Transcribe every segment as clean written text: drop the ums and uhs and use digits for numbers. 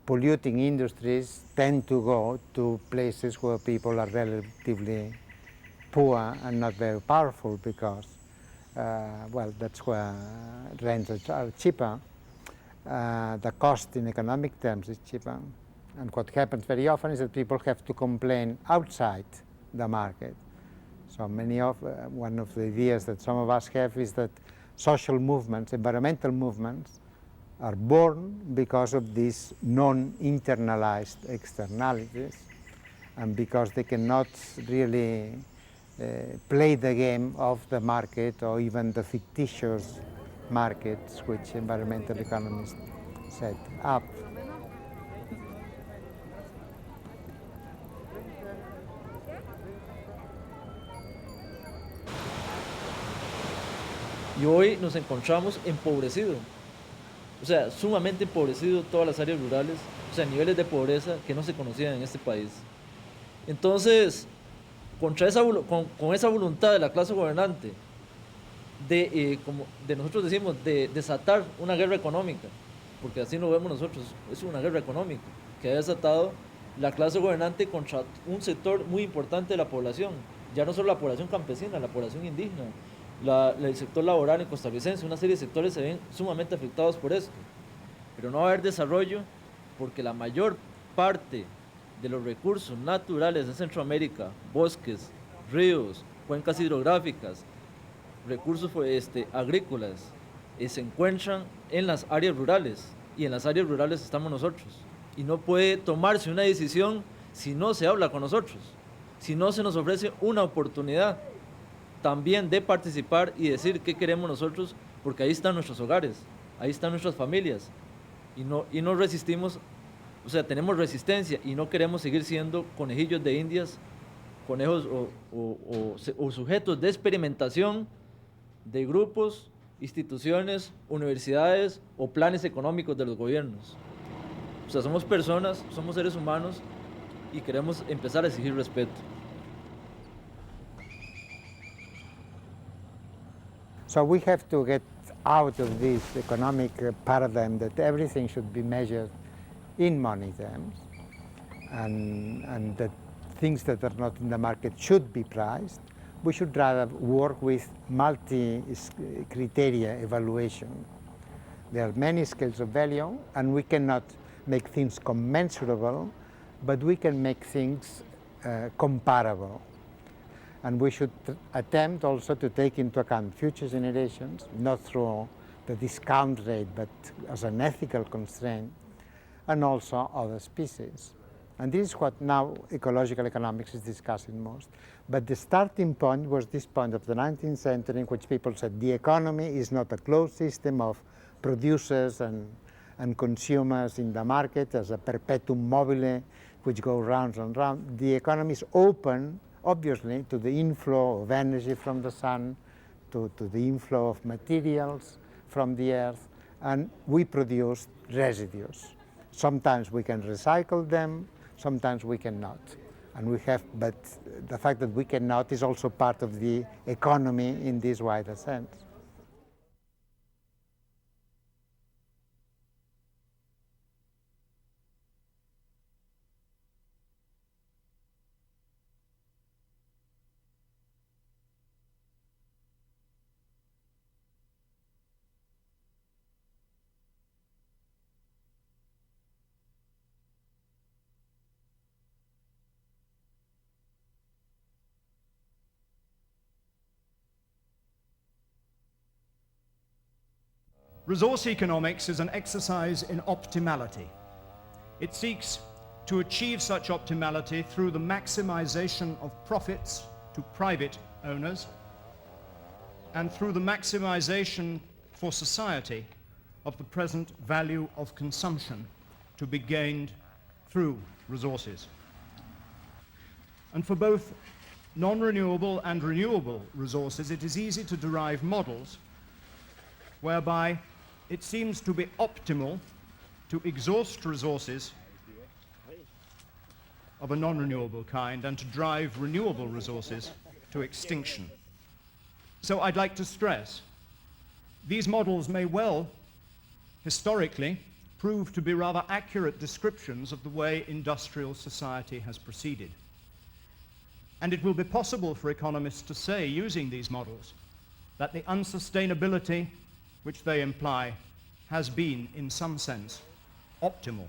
polluting industries tend to go to places where people are relatively poor and not very powerful because, well, that's where rents are cheaper. The cost in economic terms is cheaper. And what happens very often is that people have to complain outside the market. So one of the ideas that some of us have is that social movements, environmental movements, are born because of these non-internalized externalities and because they cannot really play the game of the market or even the fictitious markets which environmental economists set up. Y hoy nos encontramos empobrecido, o sea, sumamente empobrecido todas las áreas rurales, o sea, niveles de pobreza que no se conocían en este país. Entonces, con esa voluntad de la clase gobernante como nosotros decimos, de desatar una guerra económica, porque así lo vemos nosotros, es una guerra económica que ha desatado la clase gobernante contra un sector muy importante de la población, ya no solo la población campesina, la población indígena, el sector laboral en costarricense, una serie de sectores se ven sumamente afectados por esto, pero no va a haber desarrollo porque la mayor parte de los recursos naturales de Centroamérica, bosques, ríos, cuencas hidrográficas, recursos agrícolas, se encuentran en las áreas rurales, y en las áreas rurales estamos nosotros, y no puede tomarse una decisión si no se habla con nosotros, si no se nos ofrece una oportunidad también de participar y decir qué queremos nosotros, porque ahí están nuestros hogares, ahí están nuestras familias, y no resistimos, o sea, tenemos resistencia y no queremos seguir siendo conejillos de indias, conejos o sujetos de experimentación de grupos, instituciones, universidades o planes económicos de los gobiernos. O sea, somos personas, somos seres humanos y queremos empezar a exigir respeto. So we have to get out of this economic paradigm that everything should be measured in money terms and that things that are not in the market should be priced. We should rather work with multi-criteria evaluation. There are many scales of value, and we cannot make things commensurable, but we can make things comparable. And we should attempt also to take into account future generations, not through the discount rate, but as an ethical constraint, and also other species. And this is what now ecological economics is discussing most. But the starting point was this point of the 19th century in which people said the economy is not a closed system of producers and consumers in the market as a perpetuum mobile which go round and round. The economy is open, obviously, to the inflow of energy from the sun, to the inflow of materials from the earth, and we produce residues. Sometimes we can recycle them, sometimes we cannot. But the fact that we cannot is also part of the economy in this wider sense. Resource economics is an exercise in optimality. It seeks to achieve such optimality through the maximization of profits to private owners and through the maximization for society of the present value of consumption to be gained through resources. And for both non-renewable and renewable resources, it is easy to derive models whereby it seems to be optimal to exhaust resources of a non-renewable kind and to drive renewable resources to extinction. So I'd like to stress, these models may well, historically, prove to be rather accurate descriptions of the way industrial society has proceeded. And it will be possible for economists to say, using these models, that the unsustainability which they imply has been, in some sense, optimal.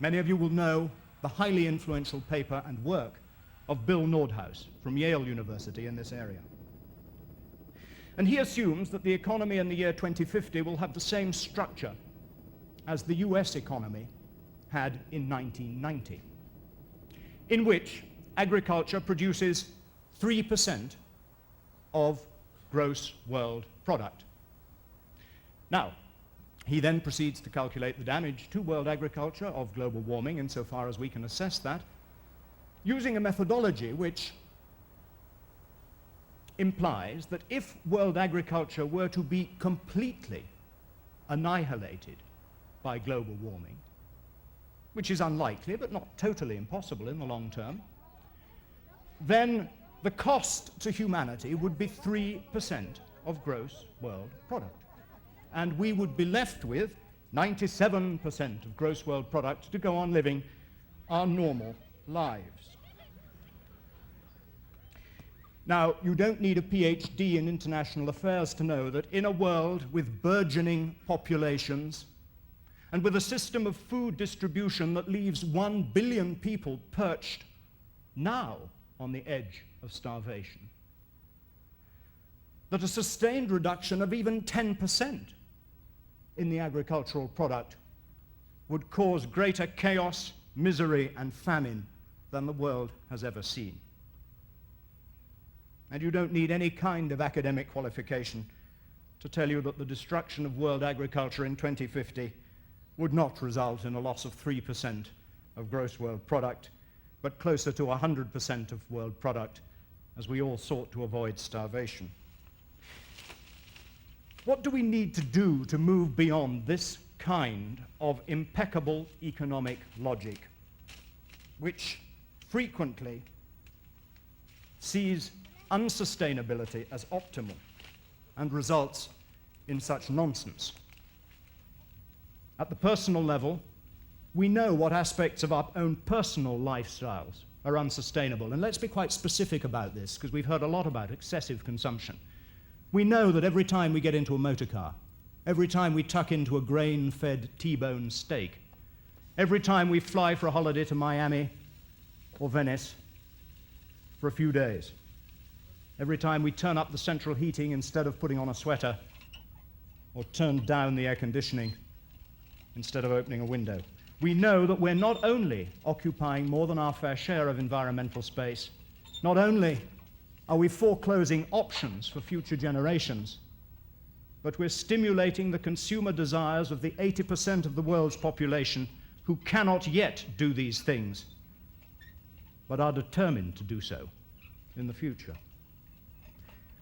Many of you will know the highly influential paper and work of Bill Nordhaus from Yale University in this area. And he assumes that the economy in the year 2050 will have the same structure as the US economy had in 1990, in which agriculture produces 3% of gross world product. Now, he then proceeds to calculate the damage to world agriculture of global warming, insofar as we can assess that, using a methodology which implies that if world agriculture were to be completely annihilated by global warming, which is unlikely but not totally impossible in the long term, then the cost to humanity would be 3% of gross world product. And we would be left with 97% of gross world product to go on living our normal lives. Now, you don't need a PhD in international affairs to know that in a world with burgeoning populations and with a system of food distribution that leaves 1 billion people perched now on the edge of starvation, that a sustained reduction of even 10% in the agricultural product would cause greater chaos, misery, and famine than the world has ever seen. And you don't need any kind of academic qualification to tell you that the destruction of world agriculture in 2050 would not result in a loss of 3% of gross world product, but closer to 100% of world product, as we all sought to avoid starvation. What do we need to do to move beyond this kind of impeccable economic logic, which frequently sees unsustainability as optimal and results in such nonsense? At the personal level, we know what aspects of our own personal lifestyles are unsustainable. And let's be quite specific about this, because we've heard a lot about excessive consumption. We know that every time we get into a motor car, every time we tuck into a grain-fed T-bone steak, every time we fly for a holiday to Miami or Venice for a few days, every time we turn up the central heating instead of putting on a sweater, or turn down the air conditioning instead of opening a window, we know that we're not only occupying more than our fair share of environmental space, not only are we foreclosing options for future generations, but we're stimulating the consumer desires of the 80% of the world's population who cannot yet do these things, but are determined to do so in the future.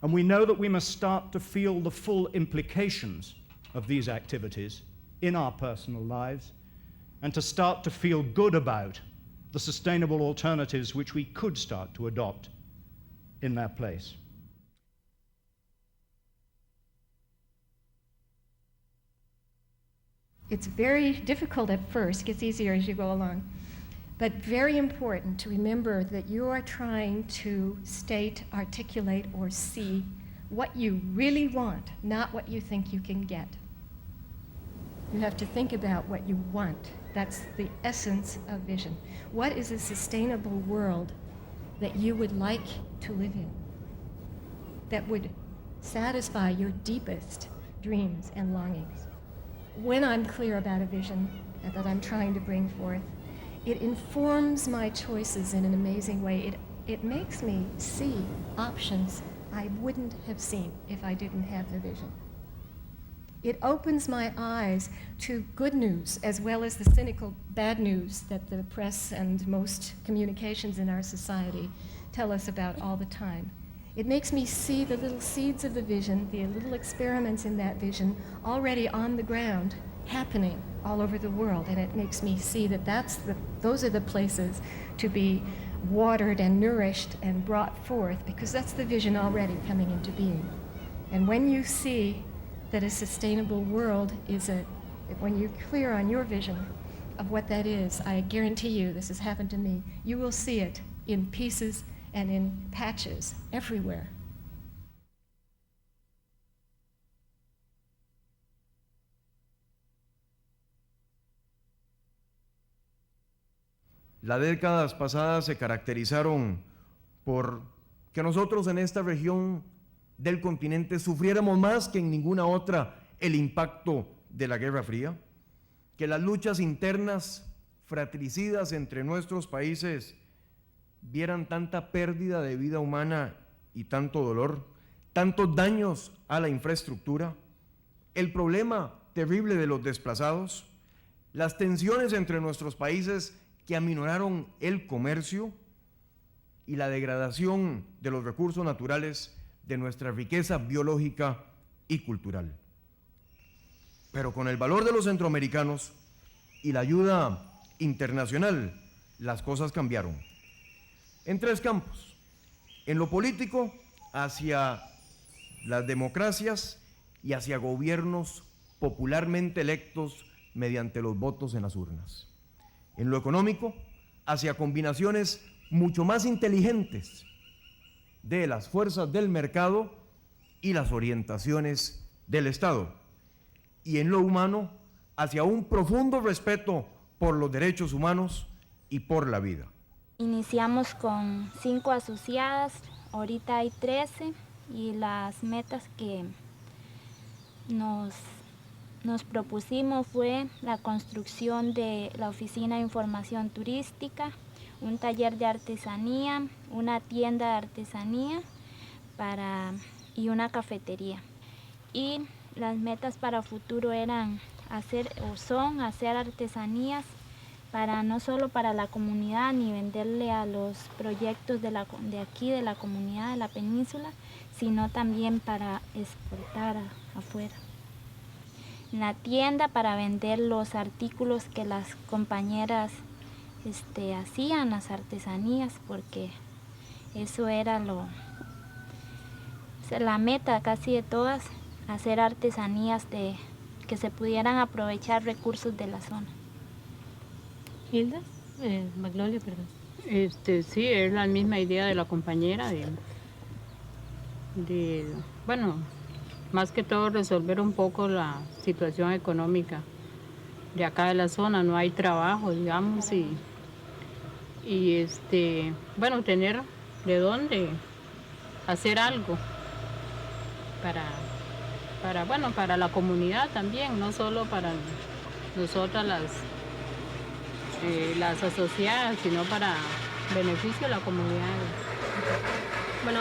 And we know that we must start to feel the full implications of these activities in our personal lives, and to start to feel good about the sustainable alternatives which we could start to adopt in their place. It's very difficult at first, it gets easier as you go along, but very important to remember that you are trying to state, articulate, or see what you really want, not what you think you can get. You have to think about what you want. That's the essence of vision. What is a sustainable world that you would like to live in, that would satisfy your deepest dreams and longings? When I'm clear about a vision that I'm trying to bring forth, it informs my choices in an amazing way. It makes me see options I wouldn't have seen if I didn't have the vision. It opens my eyes to good news as well as the cynical bad news that the press and most communications in our society tell us about all the time. It makes me see the little seeds of the vision, the little experiments in that vision already on the ground, happening all over the world. And it makes me see that those are the places to be watered and nourished and brought forth, because that's the vision already coming into being. And when you see that a sustainable world is a when you're clear on your vision of what that is, I guarantee you, this has happened to me, you will see it in pieces and in patches everywhere. Las décadas pasadas se caracterizaron por que nosotros en esta región del continente sufriéramos más que en ninguna otra el impacto de la Guerra Fría, que las luchas internas fratricidas entre nuestros países vieran tanta pérdida de vida humana y tanto dolor, tantos daños a la infraestructura, el problema terrible de los desplazados, las tensiones entre nuestros países que aminoraron el comercio y la degradación de los recursos naturales de nuestra riqueza biológica y cultural. Pero con el valor de los centroamericanos y la ayuda internacional, las cosas cambiaron. En 3 campos: en lo político, hacia las democracias y hacia gobiernos popularmente electos mediante los votos en las urnas; en lo económico, hacia combinaciones mucho más inteligentes de las fuerzas del mercado y las orientaciones del Estado; y en lo humano, hacia un profundo respeto por los derechos humanos y por la vida. Iniciamos con 5 asociadas, ahorita hay 13, y las metas que nos propusimos fue la construcción de la oficina de información turística, un taller de artesanía, una tienda de artesanía y una cafetería. Y las metas para futuro hacer artesanías no solo para la comunidad ni venderle a los proyectos de aquí, de la comunidad de la península, sino también para exportar afuera. En la tienda para vender los artículos que las compañeras hacían, las artesanías, porque eso era la meta casi de todas, hacer artesanías que se pudieran aprovechar recursos de la zona. Hilda, Magnolia, perdón. Sí, es la misma idea de la compañera bueno, más que todo resolver un poco la situación económica de acá de la zona. No hay trabajo, digamos, y bueno, tener de dónde hacer algo para la comunidad también, no solo para nosotras las asociadas, sino para beneficio de la comunidad. Bueno,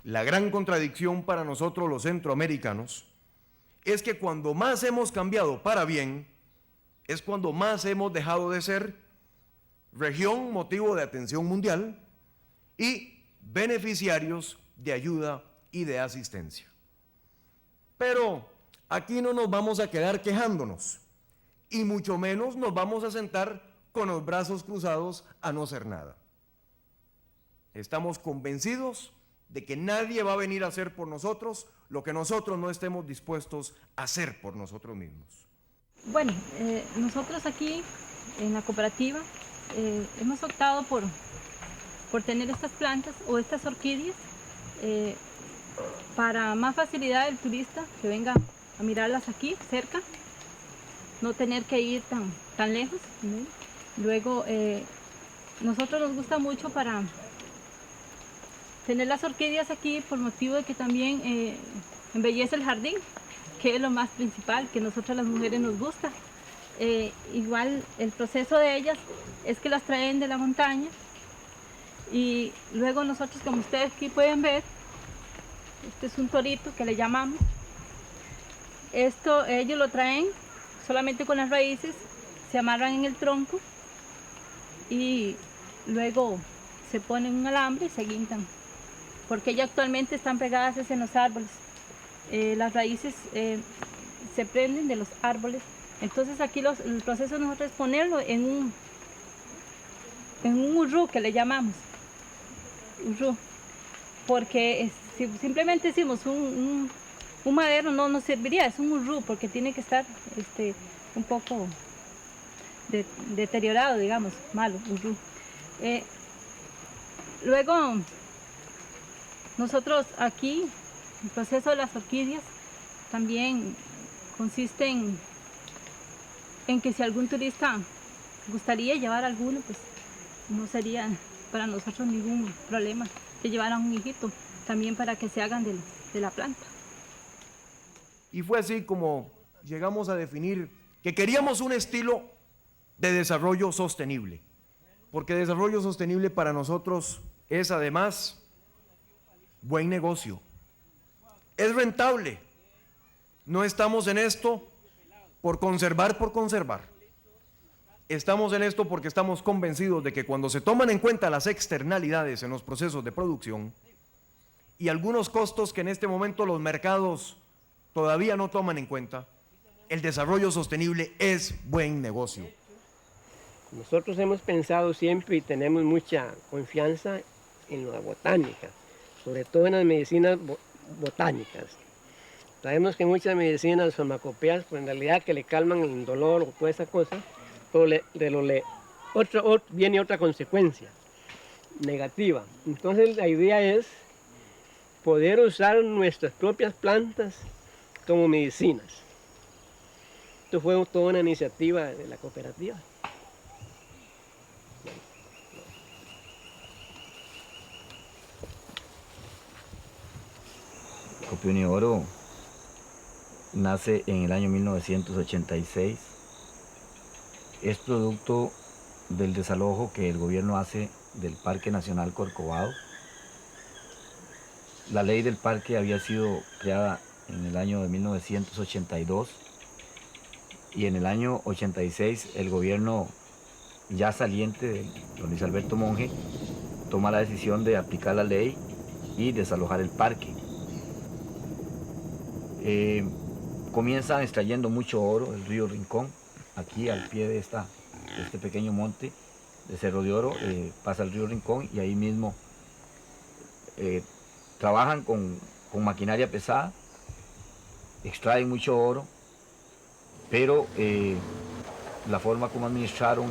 la gran contradicción para nosotros los centroamericanos es que cuando más hemos cambiado para bien, es cuando más hemos dejado de ser región motivo de atención mundial y beneficiarios de ayuda y de asistencia. Pero aquí no nos vamos a quedar quejándonos, y mucho menos nos vamos a sentar con los brazos cruzados a no hacer nada. Estamos convencidos de que nadie va a venir a hacer por nosotros lo que nosotros no estemos dispuestos a hacer por nosotros mismos. Bueno, nosotros aquí en la cooperativa hemos optado por tener estas plantas o estas orquídeas para más facilidad del turista que venga a mirarlas aquí cerca, no tener que ir tan lejos, ¿no? Luego, nosotros nos gusta mucho para tener las orquídeas aquí por motivo de que también embellece el jardín, que es lo más principal, que nosotras las mujeres nos gusta. Igual el proceso de ellas es que las traen de la montaña y luego nosotros, como ustedes aquí pueden ver, este es un torito que le llamamos. Esto ellos lo traen solamente con las raíces, se amarran en el tronco y luego se ponen un alambre y se guindan, porque ellas actualmente están pegadas en los árboles. Las raíces se prenden de los árboles. Entonces aquí el proceso de nosotros es ponerlo en un urrú que le llamamos. Urrú. Porque si simplemente hicimos un Un madero no nos serviría, es un urrú, porque tiene que estar un poco deteriorado, digamos, malo, urrú. Luego, nosotros aquí, el proceso de las orquídeas también consiste en que si algún turista gustaría llevar alguno, pues no sería para nosotros ningún problema que llevaran un hijito, también para que se hagan de la planta. Y fue así como llegamos a definir que queríamos un estilo de desarrollo sostenible, porque desarrollo sostenible para nosotros es además buen negocio, es rentable. No estamos en esto por conservar, estamos en esto porque estamos convencidos de que cuando se toman en cuenta las externalidades en los procesos de producción y algunos costos que en este momento los mercados todavía no toman en cuenta, el desarrollo sostenible es buen negocio. Nosotros hemos pensado siempre y tenemos mucha confianza en la botánica, sobre todo en las medicinas botánicas. Sabemos que muchas medicinas farmacopeas, pues en realidad que le calman el dolor o toda esa cosa, pero viene otra consecuencia negativa. Entonces la idea es poder usar nuestras propias plantas como medicinas. Esto fue toda una iniciativa de la cooperativa. Copione Oro nace en el año 1986. Es producto del desalojo que el gobierno hace del Parque Nacional Corcovado. La ley del parque había sido creada en el año de 1982 y en el año 86 el gobierno ya saliente de don Luis Alberto Monge toma la decisión de aplicar la ley y desalojar el parque. Comienzan extrayendo mucho oro del río Rincón, aquí al pie de este pequeño monte de Cerro de Oro, pasa el río Rincón y ahí mismo trabajan con maquinaria pesada, extraen mucho oro, pero la forma como administraron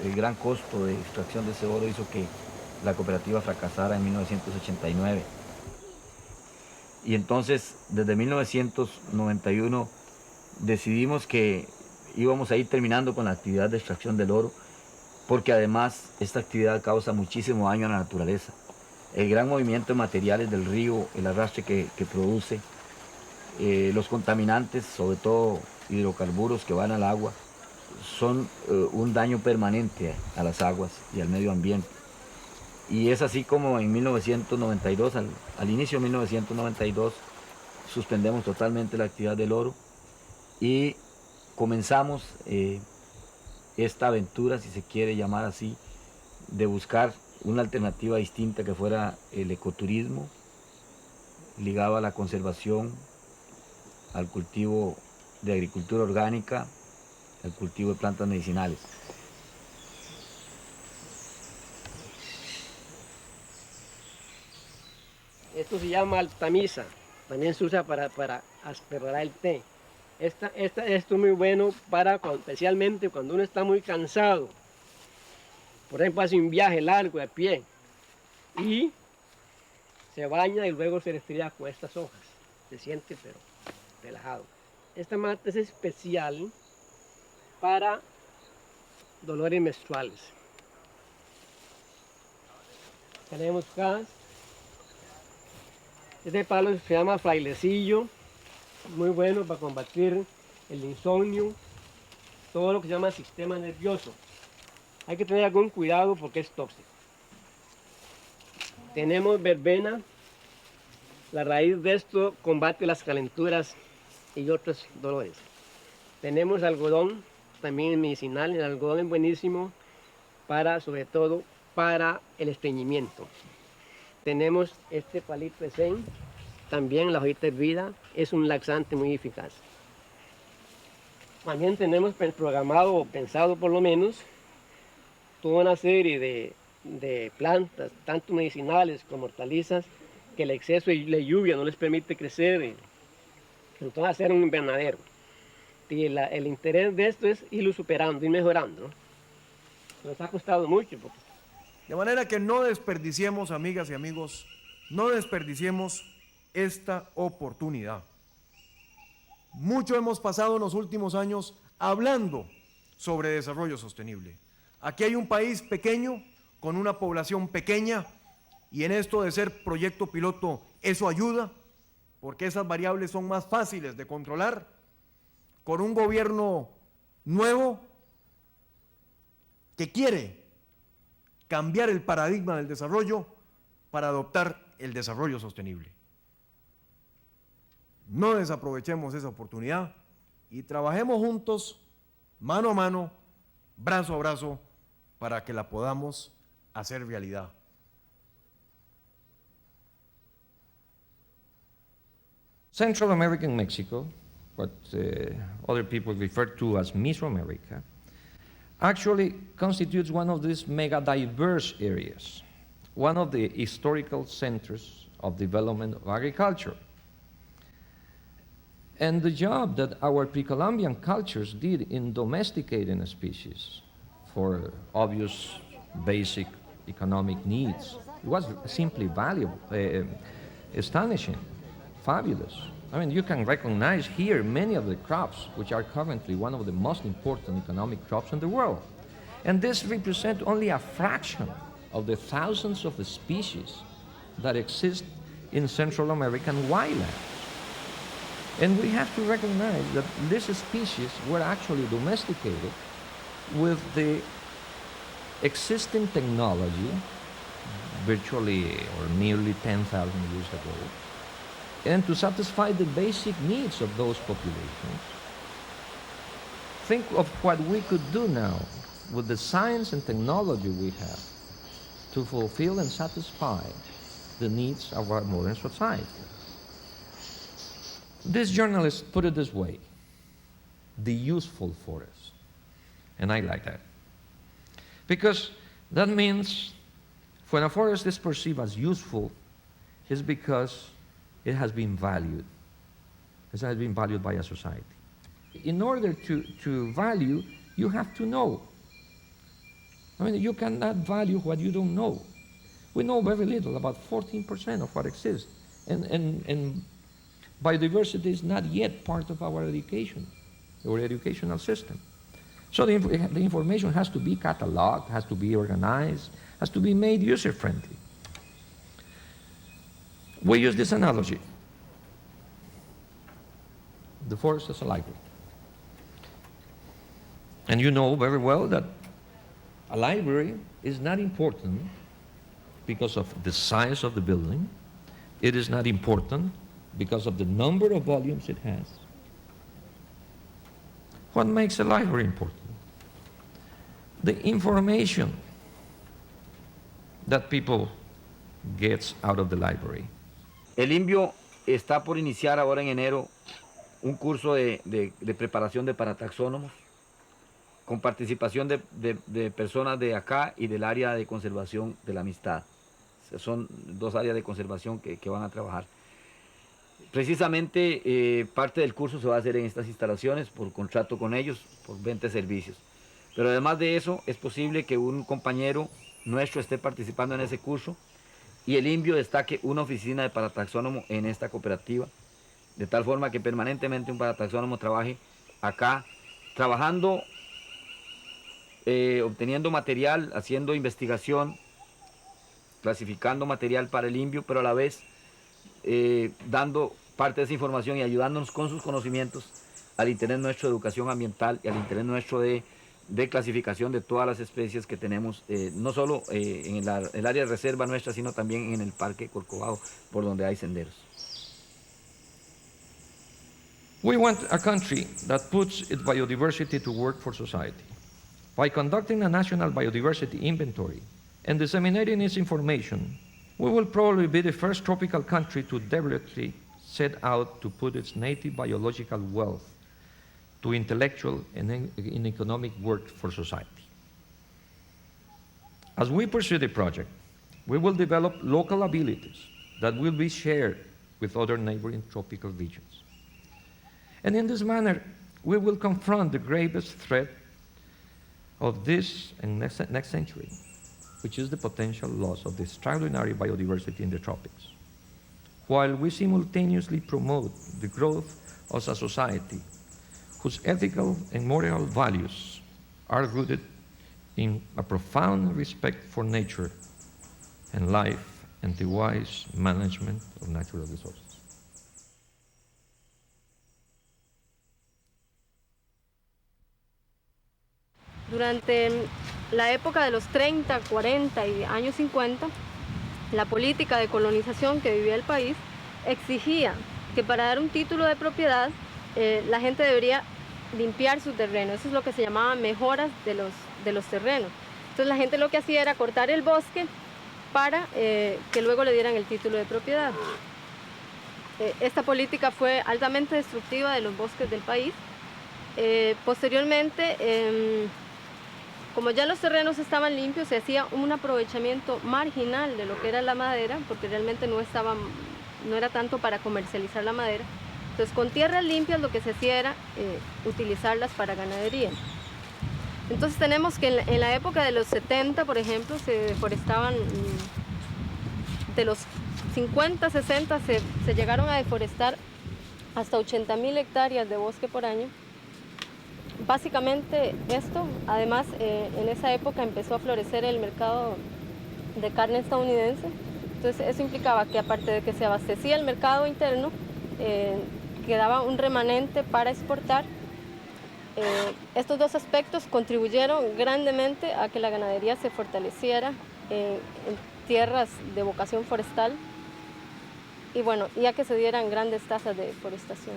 el gran costo de extracción de ese oro hizo que la cooperativa fracasara en 1989. Y entonces, desde 1991, decidimos que íbamos a ir terminando con la actividad de extracción del oro, porque además esta actividad causa muchísimo daño a la naturaleza. El gran movimiento de materiales del río, el arrastre que produce, los contaminantes, sobre todo hidrocarburos que van al agua, son un daño permanente a las aguas y al medio ambiente. Y es así como en 1992, al inicio de 1992, suspendemos totalmente la actividad del oro y comenzamos esta aventura, si se quiere llamar así, de buscar una alternativa distinta que fuera el ecoturismo, ligado a la conservación, al cultivo de agricultura orgánica, al cultivo de plantas medicinales. Esto se llama altamisa, también se usa para preparar el té. Esto es muy bueno especialmente cuando uno está muy cansado. Por ejemplo, hace un viaje largo a pie y se baña y luego se restría con estas hojas. Se siente pero relajado. Esta mata es especial para dolores menstruales. Tenemos acá. Este palo se llama frailecillo, muy bueno para combatir el insomnio, todo lo que se llama sistema nervioso. Hay que tener algún cuidado porque es tóxico. Tenemos verbena, la raíz de esto combate las calenturas y otros dolores. Tenemos algodón, también medicinal, el algodón es buenísimo sobre todo para el estreñimiento. Tenemos este palito de zen, también la hojita hervida, es un laxante muy eficaz. También tenemos programado o pensado por lo menos toda una serie de plantas, tanto medicinales como hortalizas, que el exceso de lluvia no les permite crecer, entonces hacer un invernadero. Y el interés de esto es irlo superando, ir mejorando, ¿no? Nos ha costado mucho. De manera que no desperdiciemos, amigas y amigos, no desperdiciemos esta oportunidad. Mucho hemos pasado en los últimos años hablando sobre desarrollo sostenible. Aquí hay un país pequeño, con una población pequeña, y en esto de ser proyecto piloto, eso ayuda, porque esas variables son más fáciles de controlar. Con un gobierno nuevo que quiere cambiar el paradigma del desarrollo para adoptar el desarrollo sostenible. No desaprovechemos esa oportunidad y trabajemos juntos, mano a mano, brazo a brazo, para que la podamos hacer realidad. Central America and Mexico, what other people refer to as Mesoamerica, actually constitutes one of these mega diverse areas, one of the historical centers of development of agriculture. And the job that our pre-Columbian cultures did in domesticating a species for obvious basic economic needs, it was simply valuable, astonishing, fabulous. I mean, you can recognize here many of the crops which are currently one of the most important economic crops in the world. And this represents only a fraction of the thousands of species that exist in Central American wildlands. And we have to recognize that these species were actually domesticated with the existing technology virtually or nearly 10,000 years ago, and to satisfy the basic needs of those populations. Think of what we could do now with the science and technology we have to fulfill and satisfy the needs of our modern society. This journalist put it this way: the useful forest. And I like that. Because that means when a forest is perceived as useful, it's because it has been valued. It has been valued by a society. In order to value, you have to know. I mean, you cannot value what you don't know. We know very little, about 14% of what exists. And biodiversity is not yet part of our education, our educational system. So the information has to be cataloged, has to be organized, has to be made user-friendly. We use this analogy. The forest is a library. And you know very well that a library is not important because of the size of the building. It is not important because of the number of volumes it has. What makes a library important? The information that people get out of the library. El INVIO está por iniciar ahora en enero un curso de preparación de parataxónomos con participación de personas de acá y del área de conservación de la amistad. Son dos áreas de conservación que van a trabajar. Precisamente parte del curso se va a hacer en estas instalaciones por contrato con ellos, por venta de servicios. Pero además de eso, es posible que un compañero nuestro esté participando en ese curso y el INVIO destaque una oficina de parataxónomo en esta cooperativa, de tal forma que permanentemente un parataxónomo trabaje acá, trabajando, obteniendo material, haciendo investigación, clasificando material para el INVIO, pero a la vez dando parte de esa información y ayudándonos con sus conocimientos al interés nuestro de educación ambiental y al interés nuestro de clasificación de todas las especies que tenemos, no solo en el área de reserva nuestra, sino también en el Parque Corcovado, por donde hay senderos. We want a country that puts its biodiversity to work for society. By conducting a national biodiversity inventory and disseminating its information, we will probably be the first tropical country to deliberately set out to put its native biological wealth to intellectual and economic work for society. As we pursue the project, we will develop local abilities that will be shared with other neighboring tropical regions. And in this manner, we will confront the gravest threat of this and next century, which is the potential loss of the extraordinary biodiversity in the tropics, while we simultaneously promote the growth of a society whose ethical and moral values are rooted in a profound respect for nature and life and the wise management of natural resources. Durante la época de los 30, 40 y años 50, la política de colonización que vivía el país exigía que para dar un título de propiedad la gente debería limpiar su terreno. Eso es lo que se llamaba mejoras de los terrenos. Entonces la gente lo que hacía era cortar el bosque para que luego le dieran el título de propiedad. Esta política fue altamente destructiva de los bosques del país. Posteriormente, como ya los terrenos estaban limpios, se hacía un aprovechamiento marginal de lo que era la madera, porque realmente no era tanto para comercializar la madera. Entonces, con tierras limpias lo que se hacía era utilizarlas para ganadería. Entonces tenemos que en la época de los 70, por ejemplo, se deforestaban, de los 50, 60, se llegaron a deforestar hasta 80.000 hectáreas de bosque por año. Básicamente esto, además en esa época empezó a florecer el mercado de carne estadounidense, entonces eso implicaba que aparte de que se abastecía el mercado interno, quedaba un remanente para exportar. Estos dos aspectos contribuyeron grandemente a que la ganadería se fortaleciera en tierras de vocación forestal y bueno, y a que se dieran grandes tasas de deforestación.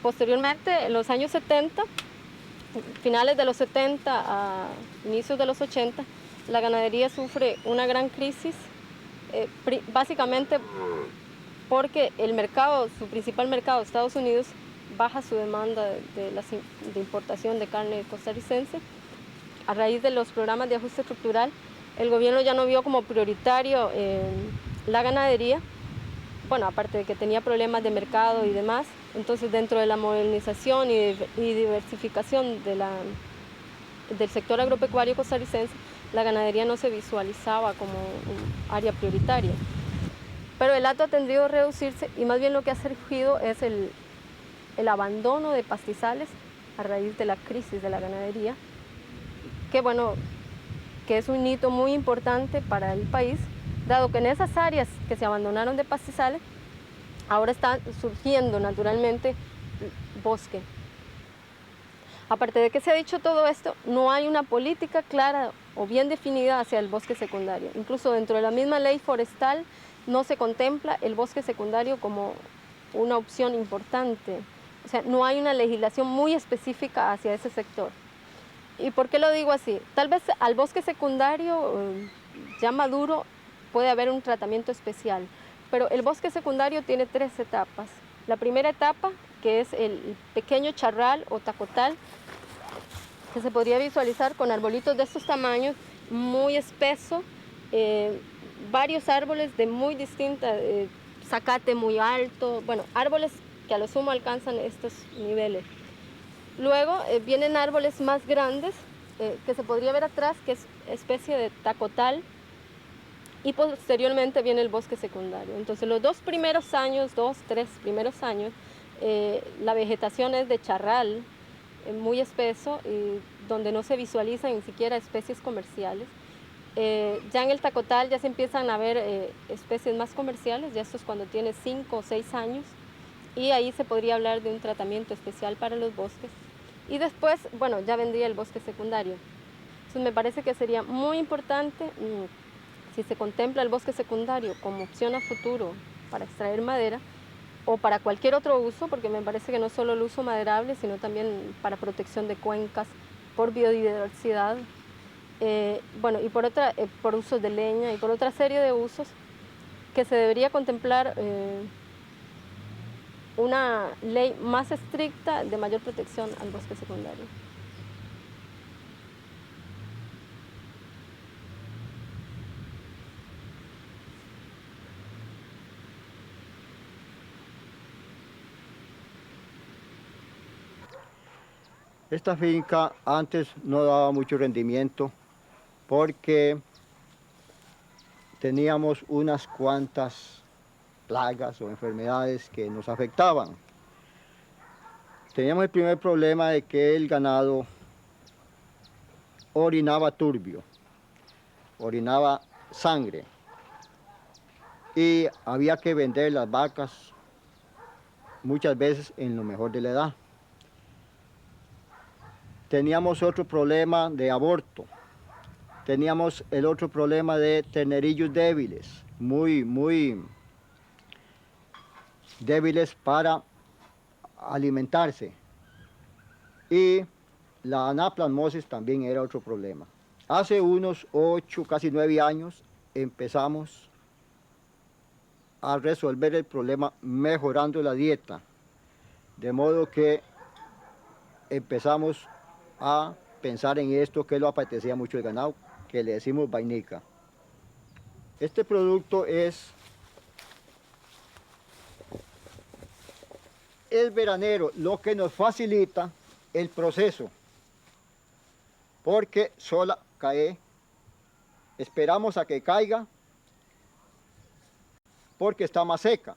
Posteriormente, en los años 70, finales de los 70 a inicios de los 80, la ganadería sufre una gran crisis, básicamente porque el mercado, su principal mercado, Estados Unidos, baja su demanda de importación de carne costarricense. A raíz de los programas de ajuste estructural, el gobierno ya no vio como prioritario la ganadería, bueno, aparte de que tenía problemas de mercado y demás. Entonces, dentro de la modernización y diversificación del sector agropecuario costarricense, la ganadería no se visualizaba como un área prioritaria. Pero el hato ha tendido a reducirse y más bien lo que ha surgido es el abandono de pastizales a raíz de la crisis de la ganadería, que bueno, que es un hito muy importante para el país, dado que en esas áreas que se abandonaron de pastizales, ahora está surgiendo naturalmente bosque. Aparte de que se ha dicho todo esto, no hay una política clara o bien definida hacia el bosque secundario. Incluso dentro de la misma ley forestal no se contempla el bosque secundario como una opción importante. O sea, no hay una legislación muy específica hacia ese sector. ¿Y por qué lo digo así? Tal vez al bosque secundario ya maduro puede haber un tratamiento especial, pero el bosque secundario tiene 3 etapas. La primera etapa, que es el pequeño charral o tacotal, que se podría visualizar con arbolitos de estos tamaños, muy espeso, varios árboles de muy distintas, zacate muy alto, bueno, árboles que a lo sumo alcanzan estos niveles. Luego vienen árboles más grandes, que se podría ver atrás, que es especie de tacotal, y posteriormente viene el bosque secundario. Entonces los 2 primeros años, 2, 3 primeros años, la vegetación es de charral, muy espeso, donde no se visualizan ni siquiera especies comerciales. Ya en el tacotal ya se empiezan a ver especies más comerciales, ya esto es cuando tiene 5 o 6 años, y ahí se podría hablar de un tratamiento especial para los bosques. Y después, bueno, ya vendría el bosque secundario. Entonces me parece que sería muy importante, si se contempla el bosque secundario como opción a futuro para extraer madera, o para cualquier otro uso, porque me parece que no solo el uso maderable, sino también para protección de cuencas, por biodiversidad, bueno, y por usos de leña y por otra serie de usos, que se debería contemplar una ley más estricta de mayor protección al bosque secundario. Esta finca antes no daba mucho rendimiento porque teníamos unas cuantas plagas o enfermedades que nos afectaban. Teníamos el primer problema de que el ganado orinaba turbio, orinaba sangre y había que vender las vacas muchas veces en lo mejor de la edad. Teníamos otro problema de aborto, teníamos el otro problema de ternerillos débiles, muy débiles para alimentarse. Y la anaplasmosis también era otro problema. Hace unos 8, casi 9 años empezamos a resolver el problema mejorando la dieta, de modo que empezamos a pensar en esto que lo apetecía mucho el ganado, que le decimos vainica. Este producto es veranero, lo que nos facilita el proceso, porque sola cae, esperamos a que caiga, porque está más seca,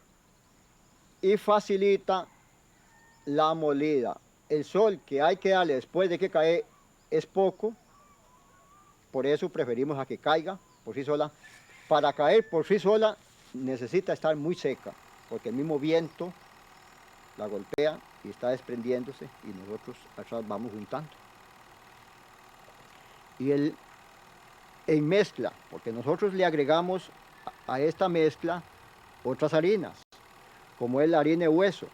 y facilita la molida. El sol que hay que darle después de que cae es poco, por eso preferimos a que caiga por sí sola. Para caer por sí sola necesita estar muy seca, porque el mismo viento la golpea y está desprendiéndose y nosotros atrás vamos juntando. Y en mezcla, porque nosotros le agregamos a esta mezcla otras harinas, como es la harina de hueso.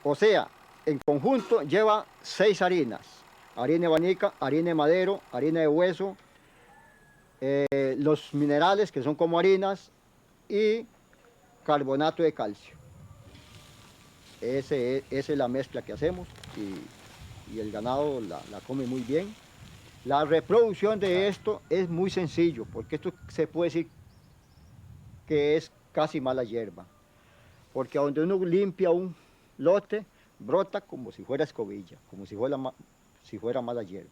O sea, en conjunto lleva 6 harinas: harina de vanica, harina de madero, harina de hueso, los minerales que son como harinas y carbonato de calcio. Esa es la mezcla que hacemos y el ganado la come muy bien. La reproducción de esto es muy sencillo, porque esto se puede decir que es casi mala hierba, porque donde uno limpia un lote, brota como si fuera escobilla, como si fuera mala hierba.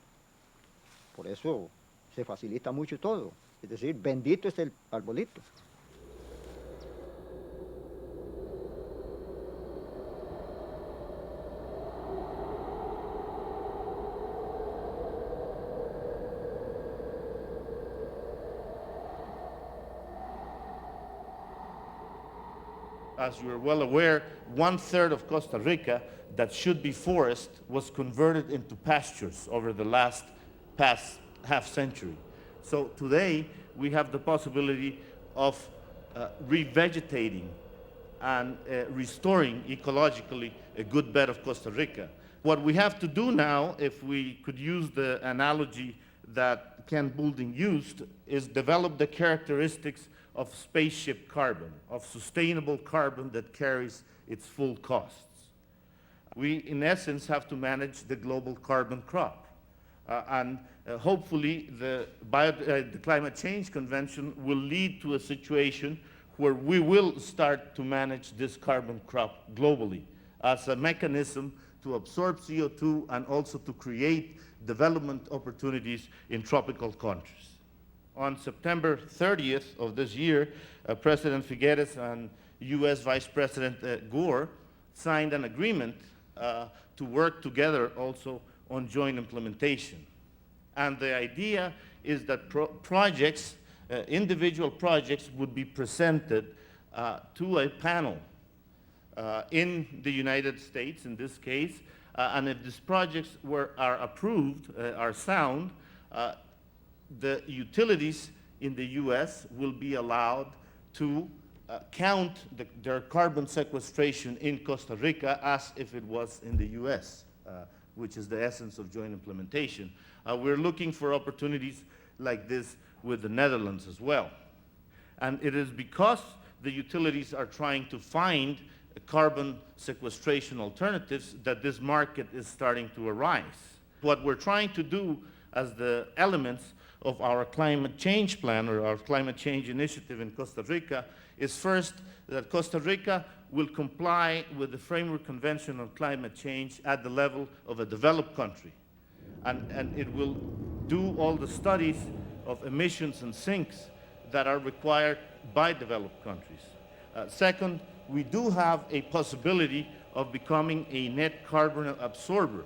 Por eso se facilita mucho todo, es decir, bendito es el arbolito. As you are well aware, 1/3 of Costa Rica that should be forest was converted into pastures over the past half century. So today we have the possibility of revegetating and restoring ecologically a good bed of Costa Rica. What we have to do now, if we could use the analogy that Ken Boulding used, is develop the characteristics of spaceship carbon, of sustainable carbon that carries its full costs. We, in essence, have to manage the global carbon crop. Hopefully the Climate Change Convention will lead to a situation where we will start to manage this carbon crop globally as a mechanism to absorb CO2 and also to create development opportunities in tropical countries. On September 30th of this year, President Figueres and US Vice President Gore signed an agreement to work together also on joint implementation. And the idea is that projects, individual projects would be presented to a panel in the United States, in this case, and if these projects are approved, are sound, the utilities in the US will be allowed to count their carbon sequestration in Costa Rica as if it was in the US, which is the essence of joint implementation. We're looking for opportunities like this with the Netherlands as well. And it is because the utilities are trying to find carbon sequestration alternatives that this market is starting to arise. What we're trying to do as the elements of our climate change plan or our climate change initiative in Costa Rica is first that Costa Rica will comply with the Framework Convention on Climate Change at the level of a developed country. And it will do all the studies of emissions and sinks that are required by developed countries. Second, we do have a possibility of becoming a net carbon absorber.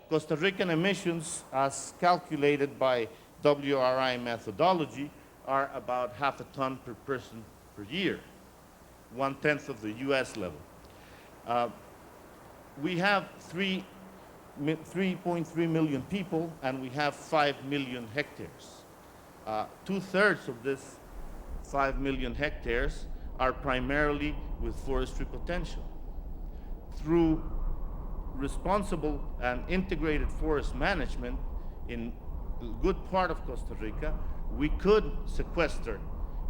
Costa Rican emissions, as calculated by WRI methodology, are about 0.5 ton per person per year, 1/10 of the US level. We have 3.3 million people, and we have 5 million hectares. 2/3 of this 5 million hectares are primarily with forestry potential. Through responsible and integrated forest management in a good part of Costa Rica, we could sequester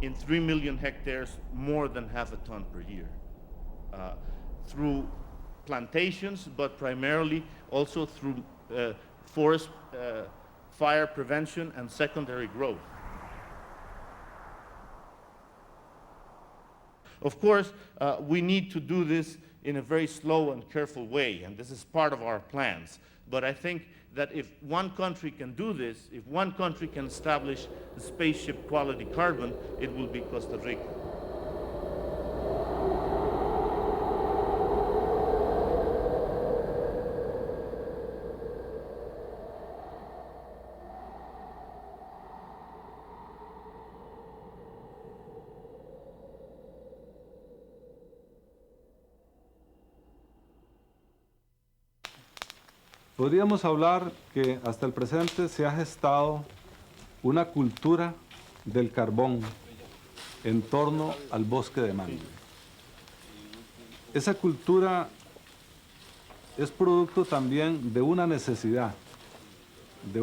in 3 million hectares more than 0.5 ton per year. Through plantations, but primarily also through forest fire prevention and secondary growth. Of course, we need to do this in a very slow and careful way, and this is part of our plans. But I think that if one country can do this, if one country can establish the spaceship quality carbon, it will be Costa Rica. Podríamos hablar que hasta el presente se ha gestado una cultura del carbón en torno al bosque de mangle. Esa cultura es producto también de una necesidad de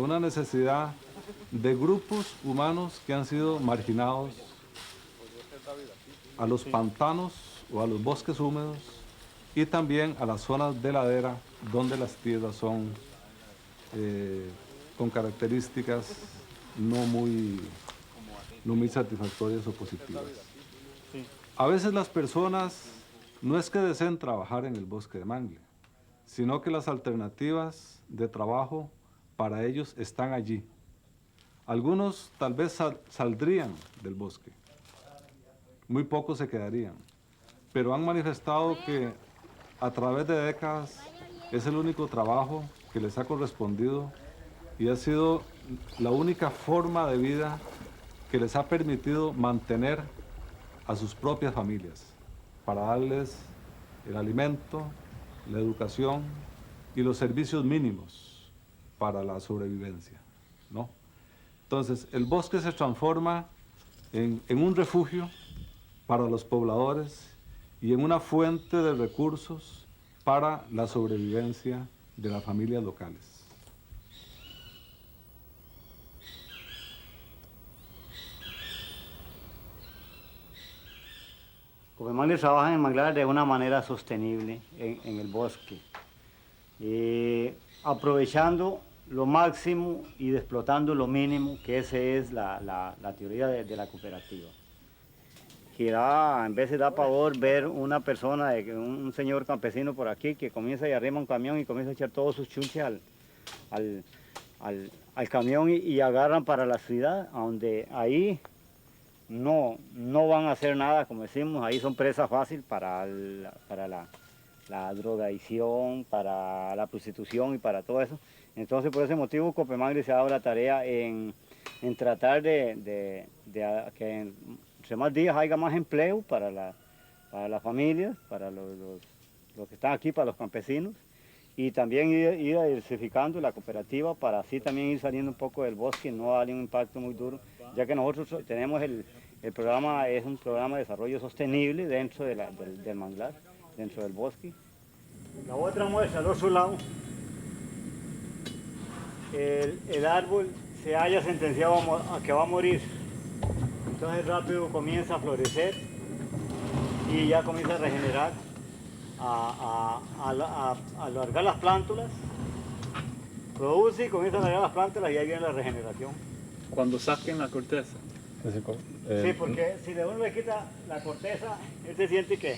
grupos humanos que han sido marginados a los pantanos o a los bosques húmedos y también a las zonas de ladera donde las tierras son con características no muy satisfactorias o positivas. A veces las personas no es que deseen trabajar en el bosque de mangle, sino que las alternativas de trabajo para ellos están allí. Algunos tal vez saldrían del bosque, muy pocos se quedarían, pero han manifestado que a través de décadas es el único trabajo que les ha correspondido y ha sido la única forma de vida que les ha permitido mantener a sus propias familias, para darles el alimento, la educación y los servicios mínimos para la sobrevivencia, ¿no? Entonces, el bosque se transforma en un refugio para los pobladores y en una fuente de recursos para la sobrevivencia de las familias locales. Copemangle trabaja en manglares de una manera sostenible en el bosque, aprovechando lo máximo y explotando lo mínimo, que esa es la teoría de la cooperativa. Que en veces da pavor ver una persona, un señor campesino por aquí que comienza y arrima un camión y comienza a echar todos sus chunches al camión y agarran para la ciudad, donde ahí no van a hacer nada, como decimos, ahí son presa fácil para la drogadicción, para la prostitución y para todo eso. Entonces, por ese motivo, Copemangle se ha dado la tarea en tratar de que entre más días haya más empleo para las familias, para los que están aquí, para los campesinos, y también ir diversificando la cooperativa para así también ir saliendo un poco del bosque y no darle un impacto muy duro, ya que nosotros tenemos el programa, es un programa de desarrollo sostenible dentro del manglar, dentro del bosque. La otra muestra al otro lado, el árbol se haya sentenciado a que va a morir. Entonces rápido comienza a florecer y ya comienza a regenerar, a alargar las plántulas, produce y comienza a alargar las plántulas y ahí viene la regeneración. Cuando saquen la corteza. Sí, porque si de uno le quita la corteza, él se siente que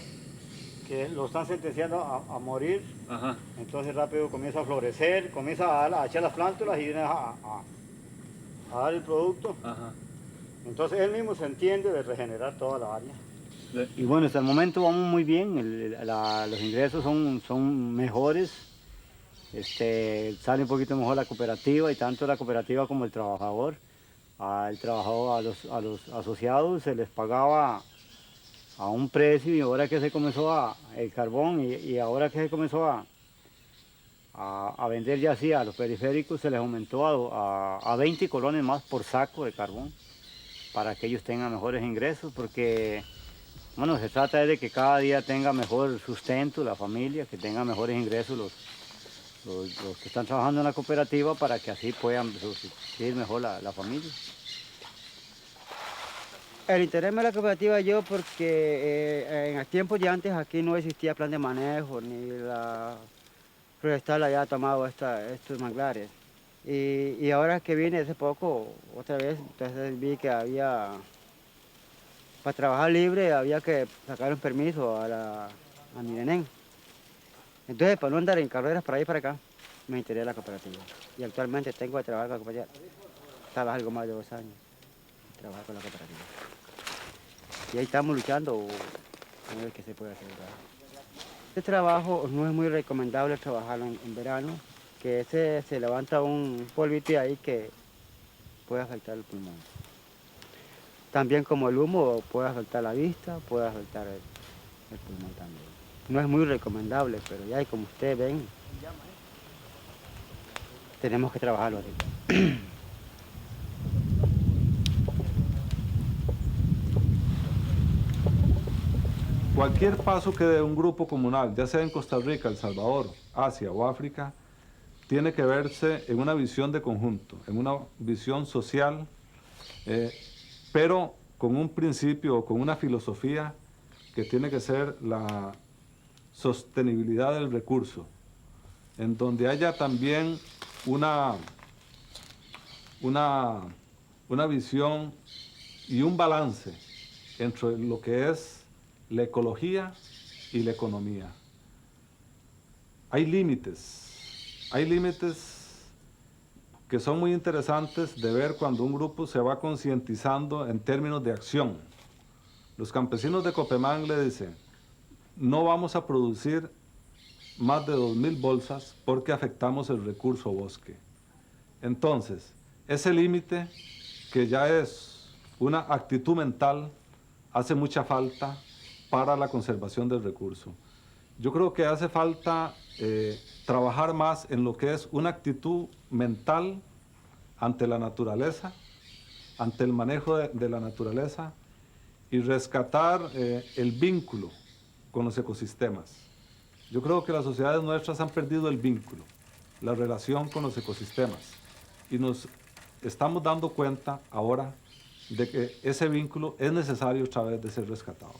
lo están sentenciando a morir. Ajá. Entonces rápido comienza a florecer, comienza a echar las plántulas y viene a dar el producto. Ajá. Entonces él mismo se entiende de regenerar toda la área. Y bueno, hasta el momento vamos muy bien, los ingresos son mejores, sale un poquito mejor la cooperativa y tanto la cooperativa como el trabajador. Al trabajador, a los asociados se les pagaba a un precio y ahora que se comenzó el carbón y ahora que se comenzó a vender ya así a los periféricos se les aumentó a 20 colones más por saco de carbón para que ellos tengan mejores ingresos porque bueno, se trata de que cada día tenga mejor sustento la familia, que tenga mejores ingresos los que están trabajando en la cooperativa para que así puedan subsistir mejor la familia. El interés de la cooperativa yo porque en el tiempo de antes aquí no existía plan de manejo ni la forestal había tomado estos manglares. Y ahora que vine hace poco, otra vez, entonces vi que había, para trabajar libre había que sacar un permiso a Mirenén. Entonces, para no andar en carreras para allá y para acá, me integré a la cooperativa. Y actualmente tengo que trabajar con la cooperativa. Estaba algo más de 2 años, trabajar con la cooperativa. Y ahí estamos luchando a ver qué se puede hacer. Este trabajo no es muy recomendable trabajarlo en verano, que se levanta un polvito ahí que puede afectar el pulmón. También como el humo puede afectar la vista, puede afectar el pulmón también. No es muy recomendable, pero ya como ustedes ven, tenemos que trabajarlo así. Cualquier paso que dé un grupo comunal, ya sea en Costa Rica, El Salvador, Asia o África, tiene que verse en una visión de conjunto, en una visión social, pero con un principio o con una filosofía que tiene que ser la sostenibilidad del recurso, en donde haya también una visión y un balance entre lo que es la ecología y la economía. Hay límites que son muy interesantes de ver cuando un grupo se va concientizando en términos de acción. Los campesinos de Copemangle dicen, no vamos a producir más de 2.000 bolsas porque afectamos el recurso bosque. Entonces, ese límite, que ya es una actitud mental, hace mucha falta para la conservación del recurso. Yo creo que hace falta trabajar más en lo que es una actitud mental ante la naturaleza, ante el manejo de la naturaleza y rescatar el vínculo con los ecosistemas. Yo creo que las sociedades nuestras han perdido el vínculo, la relación con los ecosistemas y nos estamos dando cuenta ahora de que ese vínculo es necesario otra vez de ser rescatado.